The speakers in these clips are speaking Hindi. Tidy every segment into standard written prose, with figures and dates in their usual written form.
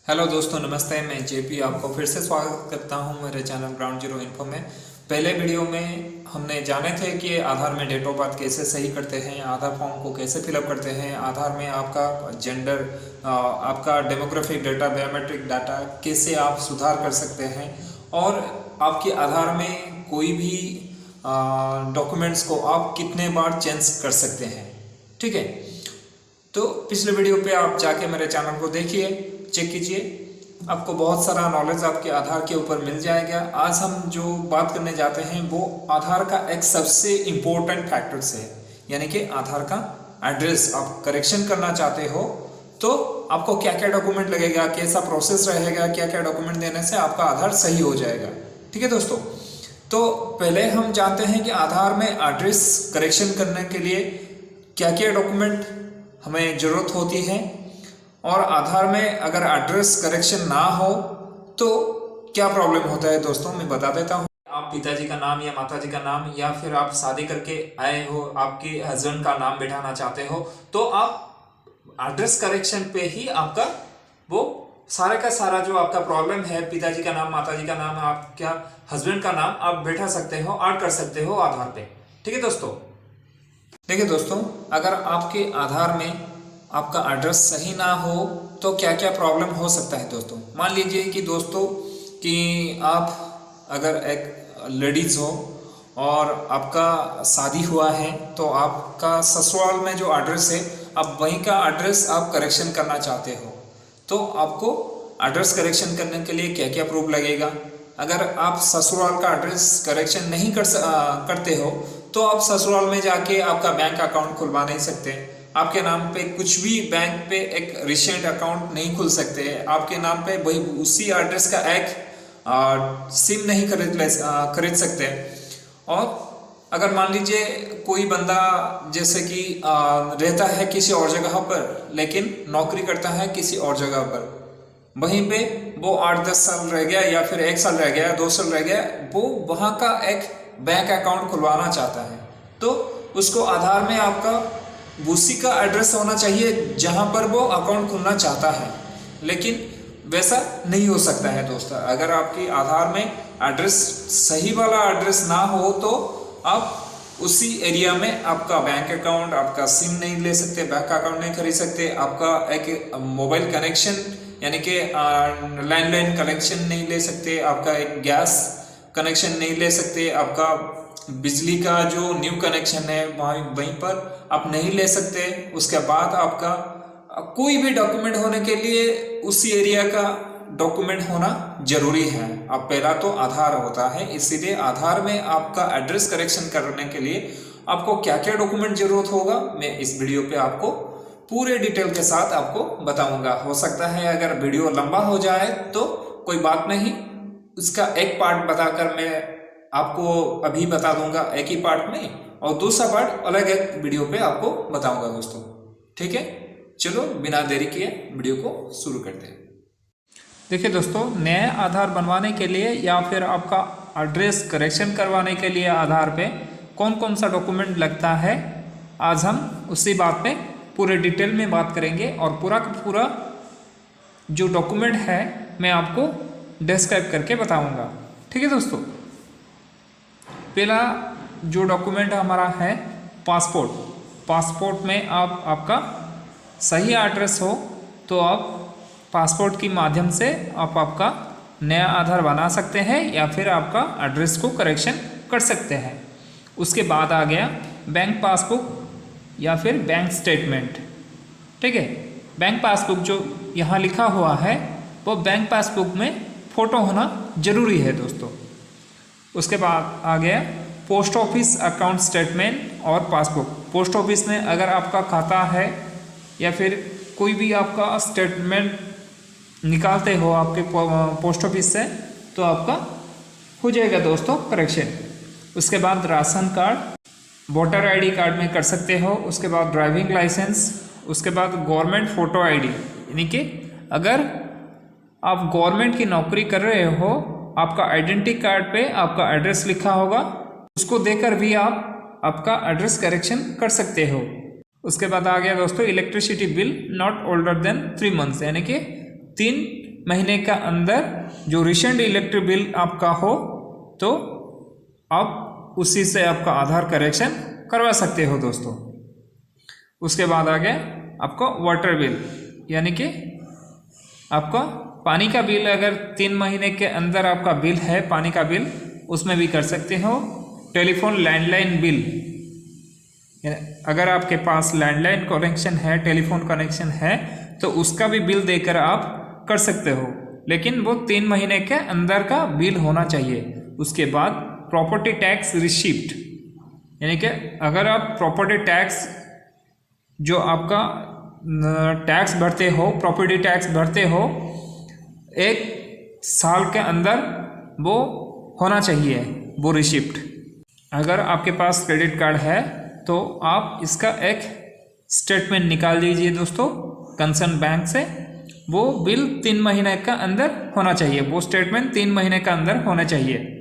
हेलो दोस्तों, नमस्ते। मैं जेपी आपको फिर से स्वागत करता हूं मेरे चैनल ग्राउंड जीरो इन्फो में। पहले वीडियो में हमने जाने थे कि आधार में डेट ऑफ बर्थ कैसे सही करते हैं, आधार फॉर्म को कैसे फिलअप करते हैं, आधार में आपका जेंडर, आपका डेमोग्राफिक डाटा, बायोमेट्रिक डाटा कैसे आप सुधार कर सकते हैं, और आपके आधार में कोई भी डॉक्यूमेंट्स को आप कितने बार चेंज कर सकते हैं। ठीक है, तो पिछले वीडियो पे आप जाके मेरे चैनल को देखिए, चेक कीजिए, आपको बहुत सारा नॉलेज आपके आधार के ऊपर मिल जाएगा। आज हम जो बात करने जाते हैं वो आधार का एक सबसे इम्पोर्टेंट फैक्टर्स है, यानी कि आधार का एड्रेस। आप करेक्शन करना चाहते हो तो आपको क्या क्या डॉक्यूमेंट लगेगा, कैसा प्रोसेस रहेगा, क्या क्या डॉक्यूमेंट देने से आपका आधार सही हो जाएगा। ठीक है दोस्तों, तो पहले हम जानते हैं कि आधार में एड्रेस करेक्शन करने के लिए क्या क्या डॉक्यूमेंट हमें ज़रूरत होती है, और आधार में अगर एड्रेस करेक्शन ना हो तो क्या प्रॉब्लम होता है। दोस्तों मैं बता देता हूँ। आप पिताजी का नाम या माताजी का नाम, या फिर आप शादी करके आए हो, आपके हस्बैंड का नाम बिठाना चाहते हो, तो आप एड्रेस करेक्शन पे ही आपका वो सारा का सारा जो आपका प्रॉब्लम है, पिताजी का नाम, माताजी का नाम, आपका हस्बैंड का नाम आप बैठा सकते हो, ऐड कर सकते हो आधार पे। ठीक है दोस्तों, देखिए दोस्तों, अगर आपके आधार में आपका एड्रेस सही ना हो तो क्या क्या प्रॉब्लम हो सकता है। दोस्तों मान लीजिए कि दोस्तों कि आप अगर एक लेडीज हो और आपका शादी हुआ है, तो आपका ससुराल में जो एड्रेस है, आप वहीं का एड्रेस आप करेक्शन करना चाहते हो, तो आपको एड्रेस करेक्शन करने के लिए क्या क्या प्रूफ लगेगा। अगर आप ससुराल का एड्रेस करेक्शन नहीं करते हो तो आप ससुराल में जाके आपका बैंक अकाउंट खुलवा नहीं सकते, आपके नाम पे कुछ भी बैंक पे एक रिसेंट अकाउंट नहीं खुल सकते हैं, आपके नाम पे वही उसी एड्रेस का एक सिम नहीं खरीद सकते। और अगर मान लीजिए कोई बंदा जैसे कि रहता है किसी और जगह पर लेकिन नौकरी करता है किसी और जगह पर, वहीं पे वो 8-10 साल रह गया या फिर 1 साल रह गया, 2 साल रह गया, वो वहाँ का एक बैंक अकाउंट खुलवाना चाहता है, तो उसको आधार में आपका उसी का एड्रेस होना चाहिए जहां पर वो अकाउंट खुलना चाहता है, लेकिन वैसा नहीं हो सकता है दोस्तों। अगर आपकी आधार में एड्रेस सही वाला एड्रेस ना हो तो आप उसी एरिया में आपका बैंक अकाउंट, आपका सिम नहीं ले सकते, बैंक अकाउंट नहीं खरीद सकते, आपका एक मोबाइल कनेक्शन यानी कि लैंडलाइन कनेक्शन नहीं ले सकते, आपका एक गैस कनेक्शन नहीं ले सकते, आपका बिजली का जो न्यू कनेक्शन है वहीं पर आप नहीं ले सकते। उसके बाद आपका कोई भी डॉक्यूमेंट होने के लिए उसी एरिया का डॉक्यूमेंट होना जरूरी है। अब पहला तो आधार होता है, इसीलिए आधार में आपका एड्रेस करेक्शन करने के लिए आपको क्या क्या डॉक्यूमेंट जरूरत होगा, मैं इस वीडियो पे आपको पूरे डिटेल के साथ आपको बताऊंगा। हो सकता है अगर वीडियो लंबा हो जाए तो कोई बात नहीं, उसका एक पार्ट बताकर मैं आपको अभी बता दूंगा एक ही पार्ट में, और दूसरा पार्ट अलग एक वीडियो पे आपको बताऊंगा दोस्तों। ठीक है, चलो बिना देरी किए वीडियो को शुरू करते हैं। देखिए दोस्तों, नया आधार बनवाने के लिए या फिर आपका एड्रेस करेक्शन करवाने के लिए आधार पे कौन कौन सा डॉक्यूमेंट लगता है, आज हम उसी बात पे पूरे डिटेल में बात करेंगे, और पूरा का पूरा जो डॉक्यूमेंट है मैं आपको डिस्क्राइब करके बताऊंगा। ठीक है दोस्तों, पहला जो डॉक्यूमेंट हमारा है पासपोर्ट। पासपोर्ट में आप आपका सही एड्रेस हो तो आप पासपोर्ट के माध्यम से आप आपका नया आधार बना सकते हैं या फिर आपका एड्रेस को करेक्शन कर सकते हैं। उसके बाद आ गया बैंक पासबुक या फिर बैंक स्टेटमेंट। ठीक है, बैंक पासबुक जो यहाँ लिखा हुआ है वो बैंक पासबुक में फ़ोटो होना ज़रूरी है दोस्तों। उसके बाद आ गया पोस्ट ऑफिस अकाउंट स्टेटमेंट और पासबुक। पोस्ट ऑफिस में अगर आपका खाता है या फिर कोई भी आपका स्टेटमेंट निकालते हो आपके पोस्ट ऑफिस से, तो आपका हो जाएगा दोस्तों करेक्शन। उसके बाद ration card, voter ID card में कर सकते हो। उसके बाद ड्राइविंग लाइसेंस, उसके बाद गवर्नमेंट फ़ोटो आईडी, यानी कि अगर आप गवर्नमेंट की नौकरी कर रहे हो, आपका आइडेंटिटी कार्ड पे आपका एड्रेस लिखा होगा, उसको देकर भी आप आपका एड्रेस करेक्शन कर सकते हो। उसके बाद आ गया दोस्तों electricity bill not older than 3 months, यानी कि 3 महीने का अंदर जो रिसेंट इलेक्ट्रिक बिल आपका हो तो आप उसी से आपका आधार करेक्शन करवा सकते हो दोस्तों। उसके बाद आ गया आपका वाटर बिल, यानी कि आपका पानी का बिल। अगर 3 महीने के अंदर आपका बिल है पानी का बिल, उसमें भी कर सकते हो। टेलीफोन लैंडलाइन बिल, अगर आपके पास लैंडलाइन कनेक्शन है, टेलीफोन कनेक्शन है, तो उसका भी बिल देकर आप कर सकते हो, लेकिन वो 3 महीने के अंदर का बिल होना चाहिए। उसके बाद प्रॉपर्टी टैक्स रिसिप्ट, यानी कि अगर आप प्रॉपर्टी टैक्स जो आपका टैक्स भरते हो, प्रॉपर्टी टैक्स भरते हो, 1 साल के अंदर वो होना चाहिए वो रिसिप्ट। अगर आपके पास क्रेडिट कार्ड है तो आप इसका एक स्टेटमेंट निकाल दीजिए दोस्तों कंसर्न बैंक से। वो बिल 3 महीने का अंदर होना चाहिए, वो स्टेटमेंट 3 महीने का अंदर होना चाहिए।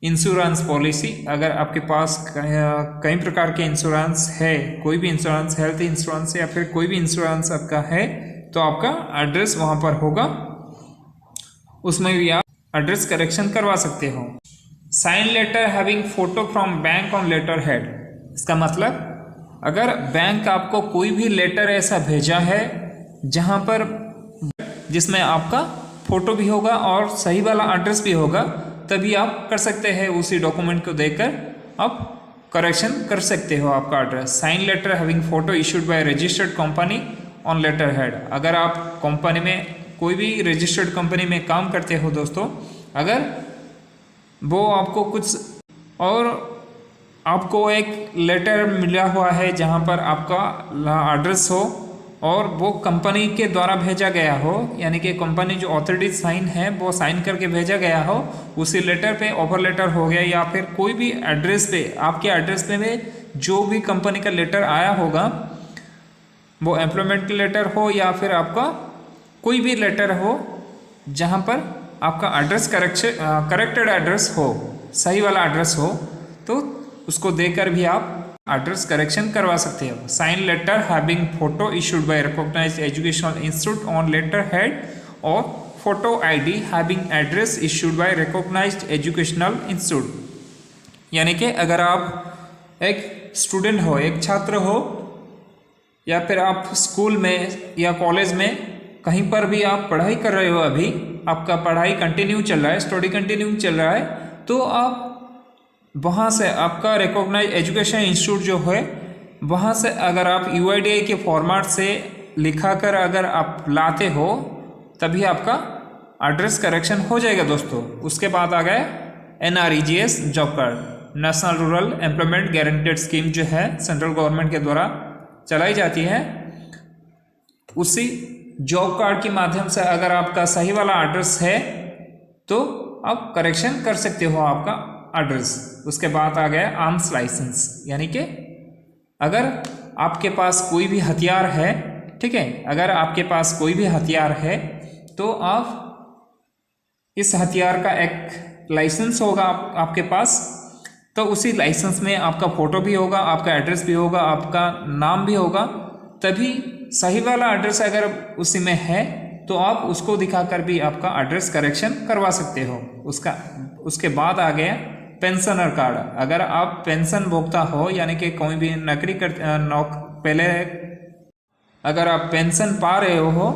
इंश्योरेंस पॉलिसी, अगर आपके पास कई प्रकार के इंश्योरेंस है, कोई भी इंश्योरेंस, हेल्थ इंश्योरेंस या फिर कोई भी इंश्योरेंस आपका है, तो आपका एड्रेस वहाँ पर होगा, उसमें भी आप एड्रेस करेक्शन करवा सकते हो। Sign letter having photo from bank on letter head, इसका मतलब अगर बैंक आपको कोई भी लेटर ऐसा भेजा है जहाँ पर जिसमें आपका फोटो भी होगा और सही वाला एड्रेस भी होगा, तभी आप कर सकते हैं। उसी डॉक्यूमेंट को देखकर आप करेक्शन कर सकते हो आपका address. Sign letter having photo issued by registered company on letter head, अगर आप कंपनी में कोई भी रजिस्टर्ड कंपनी में काम करते हो दोस्तों, अगर वो आपको कुछ और आपको एक लेटर मिला हुआ है जहाँ पर आपका एड्रेस हो और वो कंपनी के द्वारा भेजा गया हो, यानी कि कंपनी जो ऑथोरिटी साइन है वो साइन करके भेजा गया हो, उसी लेटर पे ऑफर लेटर हो गया या फिर कोई भी एड्रेस पे, आपके एड्रेस पे में जो भी कंपनी का लेटर आया होगा, वो एम्प्लॉयमेंट लेटर हो या फिर आपका कोई भी लेटर हो जहाँ पर आपका एड्रेस करेक्टेड एड्रेस हो, सही वाला एड्रेस हो, तो उसको देकर भी आप एड्रेस करेक्शन करवा सकते हो। Sign letter having photo issued by recognised educational institute on letter head और photo ID having address issued by recognised educational institute, यानी कि अगर आप एक स्टूडेंट हो, एक छात्र हो, या फिर आप स्कूल में या कॉलेज में कहीं पर भी आप पढ़ाई कर रहे हो, अभी आपका पढ़ाई कंटिन्यू चल रहा है, स्टडी कंटिन्यू चल रहा है, तो आप वहाँ से आपका रिकॉग्नाइज एजुकेशन इंस्टीट्यूट जो है वहाँ से अगर आप UIDAI के फॉर्मेट से लिखा कर अगर आप लाते हो, तभी आपका एड्रेस करेक्शन हो जाएगा दोस्तों। उसके बाद आ गया NREGS job card, national rural employment guaranteed scheme, जो है सेंट्रल गवर्नमेंट के द्वारा चलाई जाती है। उसी जॉब कार्ड के माध्यम से अगर आपका सही वाला एड्रेस है तो आप करेक्शन कर सकते हो आपका एड्रेस। उसके बाद आ गया आर्म्स लाइसेंस, यानी कि अगर आपके पास कोई भी हथियार है, ठीक है, अगर आपके पास कोई भी हथियार है तो आप इस हथियार का एक लाइसेंस होगा आपके पास, तो उसी लाइसेंस में आपका फोटो भी होगा, आपका एड्रेस भी होगा, आपका नाम भी होगा, तभी सही वाला एड्रेस अगर उसी में है तो आप उसको दिखाकर भी आपका एड्रेस करेक्शन करवा सकते हो। उसके बाद आ गया पेंशनर कार्ड, अगर आप पेंशन भोगता हो, यानी कि कोई भी नौकरी पहले अगर आप पेंशन पा रहे हो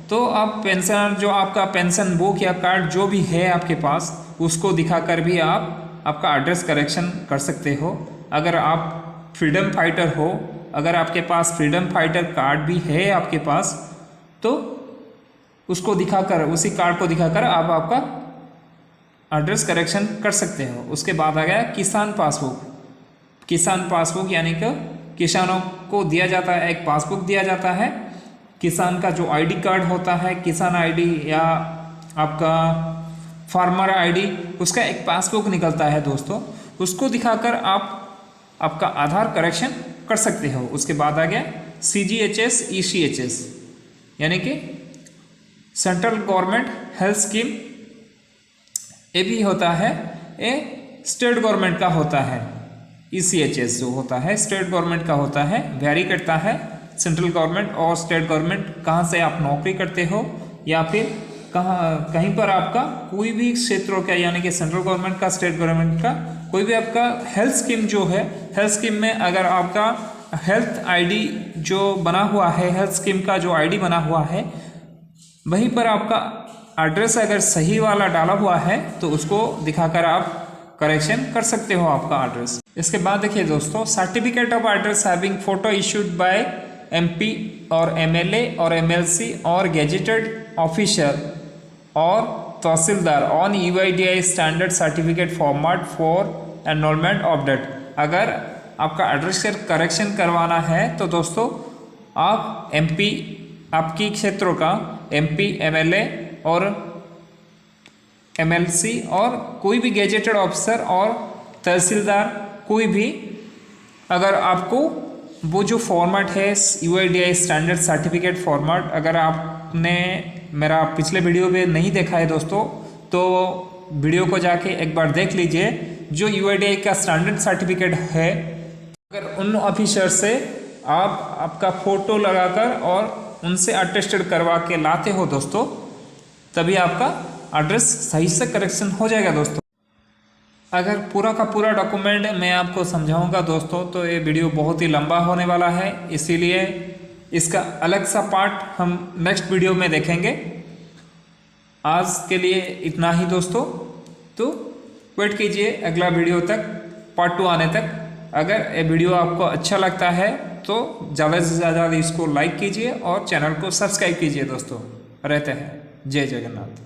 तो आप पेंशनर जो आपका पेंशन बुक या कार्ड जो भी है आपके पास, उसको दिखाकर भी आप आपका एड्रेस करेक्शन कर सकते हो। अगर आप फ्रीडम फाइटर हो, अगर आपके पास फ्रीडम फाइटर कार्ड भी है आपके पास, तो उसको दिखाकर, उसी कार्ड को दिखाकर आप आपका एड्रेस करेक्शन कर सकते हो। उसके बाद आ गया किसान पासबुक। किसान पासबुक यानी कि किसानों को दिया जाता है, एक पासबुक दिया जाता है, किसान का जो आईडी कार्ड होता है, किसान आईडी या आपका फार्मर आईडी, उसका एक पासबुक निकलता है दोस्तों, उसको दिखाकर आप आपका आधार करेक्शन कर सकते हो। उसके बाद आ गया CGHS ECHS, यानी कि सेंट्रल गवर्नमेंट हेल्थ स्कीम, ये भी होता है, ये स्टेट गवर्नमेंट का होता है। ECHS जो होता है स्टेट गवर्नमेंट का होता है, वेरी करता है सेंट्रल गवर्नमेंट और स्टेट गवर्नमेंट, कहाँ से आप नौकरी करते हो या फिर कहीं पर आपका कोई भी क्षेत्रों का यानी कि सेंट्रल गवर्नमेंट का, स्टेट गवर्नमेंट का कोई भी आपका हेल्थ स्कीम जो है, हेल्थ स्कीम में अगर आपका हेल्थ आईडी जो बना हुआ है, हेल्थ स्कीम का जो आईडी बना हुआ है, वहीं पर आपका एड्रेस अगर सही वाला डाला हुआ है तो उसको दिखाकर आप करेक्शन कर सकते हो आपका एड्रेस। इसके बाद देखिए दोस्तों, certificate of address having photo issued by MP और एमएलए और एमएलसी और गेजेटेड ऑफिसर और tehsildar on UIDAI standard certificate format for enrolment update. अगर आपका एड्रेस करेक्शन करवाना है तो दोस्तों आप एमपी, आपकी क्षेत्रों का एमपी, एमएलए और एमएलसी और कोई भी गेजेटेड ऑफिसर और तहसीलदार, कोई भी अगर आपको वो जो फॉर्मेट है यूआईडीआई स्टैंडर्ड सर्टिफिकेट फॉर्मेट, अगर आपने मेरा पिछले वीडियो में नहीं देखा है दोस्तों तो वीडियो को जाके एक बार देख लीजिए। जो यूआईडीआई का स्टैंडर्ड सर्टिफिकेट है, अगर उन ऑफिसर से आप आपका फ़ोटो लगाकर और उनसे अटेस्टेड करवा के लाते हो दोस्तों, तभी आपका एड्रेस सही से करेक्शन हो जाएगा दोस्तों। अगर पूरा का पूरा डॉक्यूमेंट मैं आपको समझाऊंगा दोस्तों तो ये वीडियो बहुत ही लंबा होने वाला है, इसीलिए इसका अलग सा पार्ट हम नेक्स्ट वीडियो में देखेंगे। आज के लिए इतना ही दोस्तों, तो वेट कीजिए अगला वीडियो तक, पार्ट 2 आने तक। अगर ये वीडियो आपको अच्छा लगता है तो ज़्यादा से ज़्यादा इसको लाइक कीजिए और चैनल को सब्सक्राइब कीजिए दोस्तों। रहते हैं, जय जगन्नाथ।